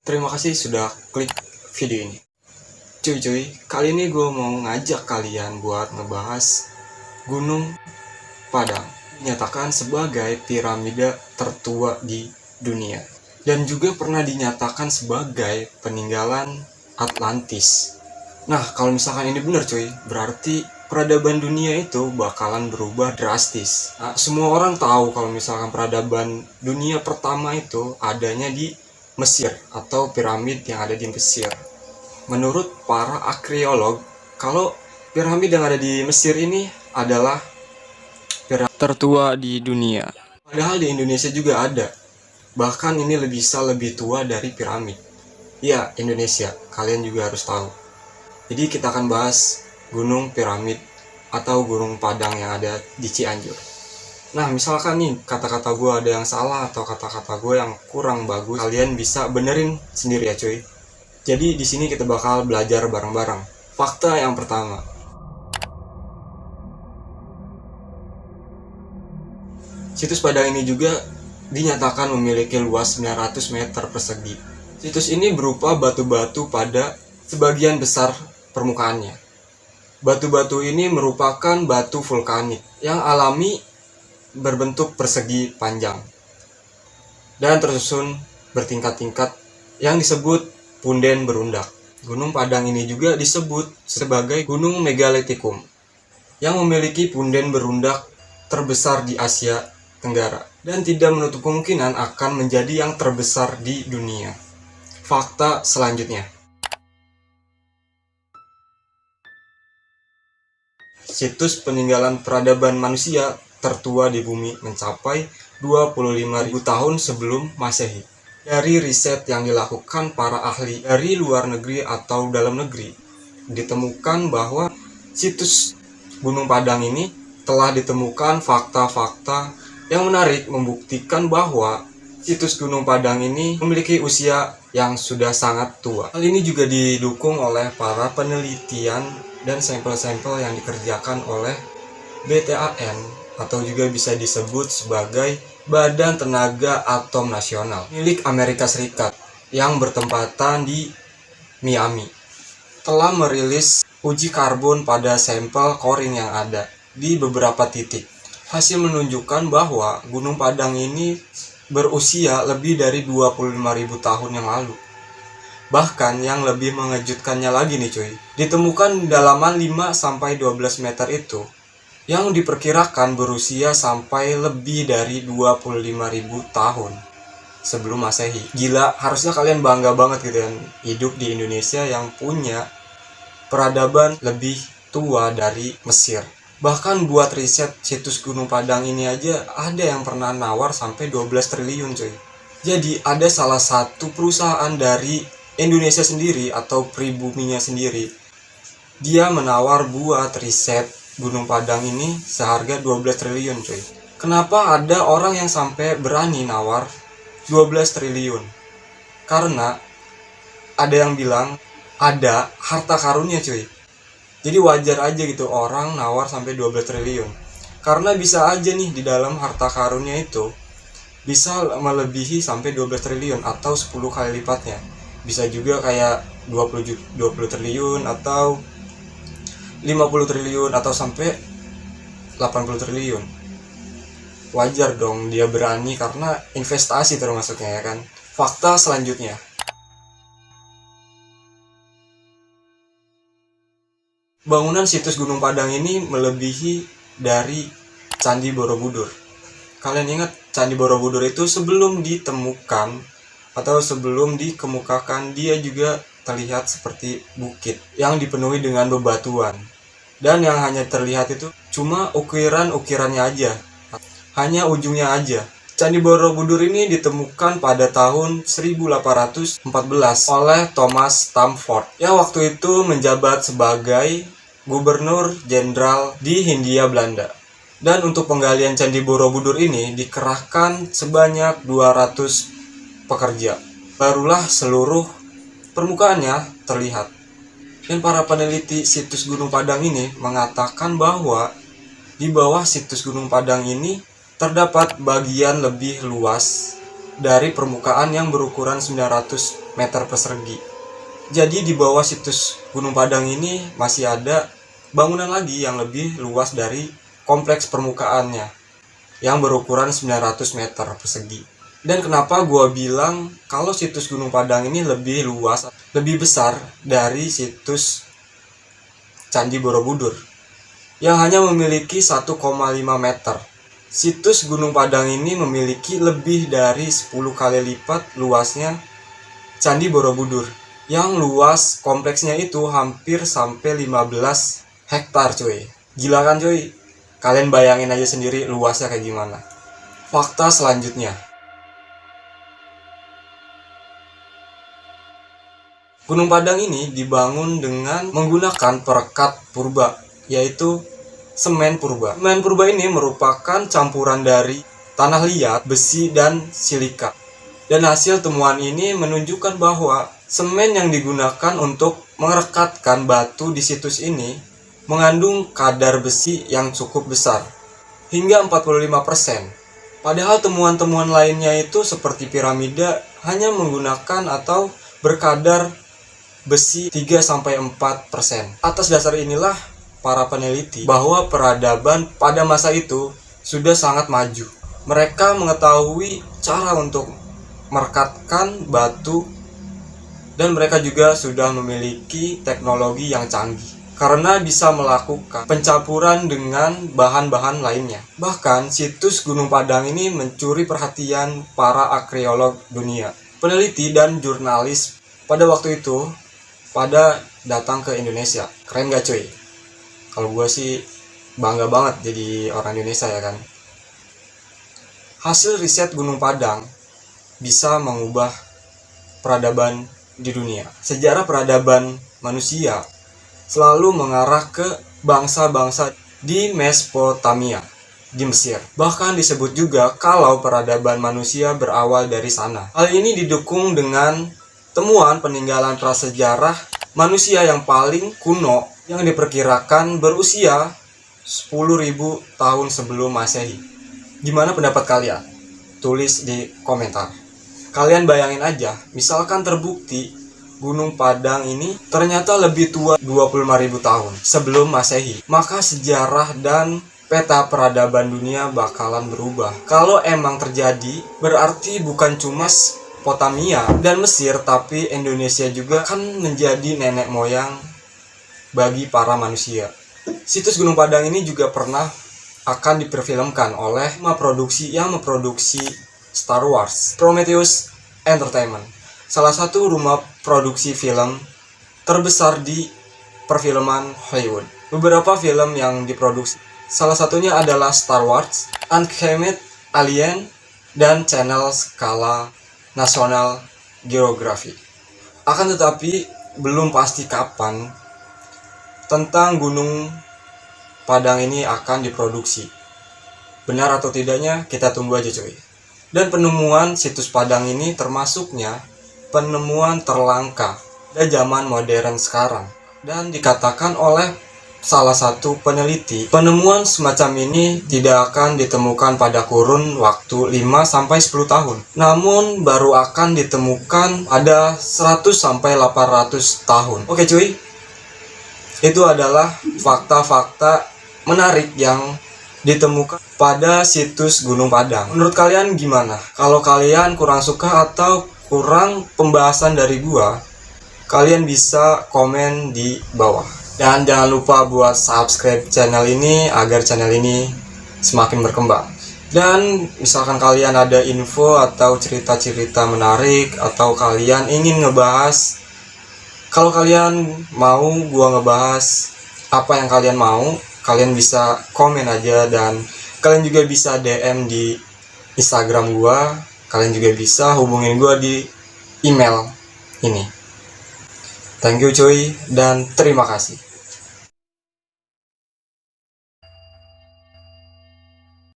Terima kasih sudah klik video ini. Cuy, kali ini gue mau ngajak kalian buat ngebahas Gunung Padang. Dinyatakan sebagai piramida tertua di dunia. Dan juga pernah dinyatakan sebagai peninggalan Atlantis. Nah, kalau misalkan ini benar cuy, berarti peradaban dunia itu bakalan berubah drastis. Nah, semua orang tahu kalau misalkan peradaban dunia pertama itu adanya di Mesir atau piramid yang ada di Mesir. Menurut para arkeolog, kalau piramid yang ada di Mesir ini adalah piramid tertua di dunia. Padahal di Indonesia juga ada. Bahkan ini bisa lebih tua dari piramid. Ya, Indonesia, kalian juga harus tahu. Jadi kita akan bahas Gunung Piramid atau Gunung Padang yang ada di Cianjur. Nah, misalkan nih kata-kata gue ada yang salah atau kata-kata gue yang kurang bagus, kalian bisa benerin sendiri ya cuy. Jadi di sini kita bakal belajar bareng-bareng. Fakta yang pertama. Situs Padang ini juga dinyatakan memiliki luas 900 meter persegi. Situs ini berupa batu-batu pada sebagian besar permukaannya. Batu-batu ini merupakan batu vulkanik yang alami berbentuk persegi panjang dan tersusun bertingkat-tingkat yang disebut punden berundak. Gunung Padang ini juga disebut sebagai Gunung Megalithicum yang memiliki punden berundak terbesar di Asia Tenggara dan tidak menutup kemungkinan akan menjadi yang terbesar di dunia. Fakta selanjutnya. Situs peninggalan peradaban manusia tertua di bumi mencapai 25.000 tahun sebelum Masehi. Dari riset yang dilakukan para ahli dari luar negeri atau dalam negeri, ditemukan bahwa situs Gunung Padang ini telah ditemukan fakta-fakta yang menarik membuktikan bahwa situs Gunung Padang ini memiliki usia yang sudah sangat tua. Hal ini juga didukung oleh para penelitian dan sampel-sampel yang dikerjakan oleh BTAN atau juga bisa disebut sebagai Badan Tenaga Atom Nasional milik Amerika Serikat yang bertempatan di Miami, telah merilis uji karbon pada sampel korin yang ada di beberapa titik. Hasil menunjukkan bahwa Gunung Padang ini berusia lebih dari 25.000 tahun yang lalu. Bahkan yang lebih mengejutkannya lagi nih cuy, ditemukan dalaman 5-12 meter itu yang diperkirakan berusia sampai lebih dari 25.000 tahun sebelum Masehi. Gila, harusnya kalian bangga banget gitu kan hidup di Indonesia yang punya peradaban lebih tua dari Mesir. Bahkan buat riset situs Gunung Padang ini aja ada yang pernah nawar sampai 12 triliun cuy. Jadi ada salah satu perusahaan dari Indonesia sendiri atau pribuminya sendiri, dia menawar buat riset Gunung Padang ini seharga 12 triliun cuy. Kenapa ada orang yang sampai berani nawar 12 triliun? Karena ada yang bilang ada harta karunnya cuy. Jadi wajar aja gitu orang nawar sampai 12 triliun. Karena bisa aja nih di dalam harta karunnya itu bisa melebihi sampai 12 triliun atau 10 kali lipatnya. Bisa juga kayak 20 triliun atau 50 triliun atau sampai 80 triliun. Wajar dong dia berani karena investasi termasuknya ya kan. Fakta selanjutnya. Bangunan situs Gunung Padang ini melebihi dari Candi Borobudur. Kalian ingat Candi Borobudur itu sebelum ditemukan atau sebelum dikemukakan dia juga terlihat seperti bukit yang dipenuhi dengan bebatuan. Dan yang hanya terlihat itu cuma ukirannya aja. Hanya ujungnya aja. Candi Borobudur ini ditemukan pada tahun 1814 oleh Thomas Stamford yang waktu itu menjabat sebagai Gubernur Jenderal di Hindia Belanda. Dan untuk penggalian Candi Borobudur ini dikerahkan sebanyak 200 pekerja. Barulah seluruh permukaannya terlihat. Dan para peneliti situs Gunung Padang ini mengatakan bahwa di bawah situs Gunung Padang ini terdapat bagian lebih luas dari permukaan yang berukuran 900 meter persegi. Jadi di bawah situs Gunung Padang ini masih ada bangunan lagi yang lebih luas dari kompleks permukaannya yang berukuran 900 meter persegi. Dan kenapa gua bilang kalau situs Gunung Padang ini lebih luas, lebih besar dari situs Candi Borobudur yang hanya memiliki 1,5 meter. Situs Gunung Padang ini memiliki lebih dari 10 kali lipat luasnya Candi Borobudur, yang luas kompleksnya itu hampir sampai 15 hektar cuy. Gila kan cuy? Kalian bayangin aja sendiri luasnya kayak gimana. Fakta selanjutnya, Gunung Padang ini dibangun dengan menggunakan perekat purba, yaitu semen purba. Semen purba ini merupakan campuran dari tanah liat, besi, dan silika. Dan hasil temuan ini menunjukkan bahwa semen yang digunakan untuk merekatkan batu di situs ini mengandung kadar besi yang cukup besar, hingga 45%. Padahal temuan-temuan lainnya itu seperti piramida hanya menggunakan atau berkadar besi 3-4%. Atas dasar inilah para peneliti bahwa peradaban pada masa itu sudah sangat maju. Mereka mengetahui cara untuk merekatkan batu, dan mereka juga sudah memiliki teknologi yang canggih karena bisa melakukan pencampuran dengan bahan-bahan lainnya. Bahkan situs Gunung Padang ini mencuri perhatian para arkeolog dunia, peneliti, dan jurnalis pada waktu itu pada datang ke Indonesia. Keren gak cuy? Kalau gue sih bangga banget jadi orang Indonesia ya kan. Hasil riset Gunung Padang bisa mengubah peradaban di dunia. Sejarah peradaban manusia selalu mengarah ke bangsa-bangsa di Mesopotamia, di Mesir. Bahkan disebut juga kalau peradaban manusia berawal dari sana. Hal ini didukung dengan temuan peninggalan prasejarah manusia yang paling kuno yang diperkirakan berusia 10.000 tahun sebelum Masehi. Gimana pendapat kalian? Tulis di komentar. Kalian bayangin aja, misalkan terbukti Gunung Padang ini ternyata lebih tua 25.000 tahun sebelum Masehi, maka sejarah dan peta peradaban dunia bakalan berubah. Kalau emang terjadi, berarti bukan cuma Mesopotamia dan Mesir, tapi Indonesia juga akan menjadi nenek moyang bagi para manusia. Situs Gunung Padang ini juga pernah akan diperfilmkan oleh produksi yang memproduksi Star Wars, Prometheus Entertainment, salah satu rumah produksi film terbesar di perfilman Hollywood. Beberapa film yang diproduksi, salah satunya adalah Star Wars, Uncanny Alien, dan channel skala National Geographic. Akan tetapi belum pasti kapan tentang Gunung Padang ini akan diproduksi. Benar atau tidaknya kita tunggu aja cuy. Dan penemuan situs Padang ini termasuknya penemuan terlangka pada zaman modern sekarang. Dan dikatakan oleh salah satu peneliti, penemuan semacam ini tidak akan ditemukan pada kurun waktu 5-10 tahun. Namun baru akan ditemukan pada 100-800 tahun. Oke cuy, itu adalah fakta-fakta menarik yang ditemukan pada situs Gunung Padang. Menurut kalian gimana? Kalau kalian kurang suka atau kurang pembahasan dari gua, kalian bisa komen di bawah. Dan jangan lupa buat subscribe channel ini agar channel ini semakin berkembang. Dan misalkan kalian ada info atau cerita-cerita menarik, atau kalian ingin ngebahas, kalau kalian mau gua ngebahas apa yang kalian mau, kalian bisa komen aja. Dan kalian juga bisa DM di Instagram gua. Kalian juga bisa hubungin gua di email ini. Thank you cuy, dan terima kasih.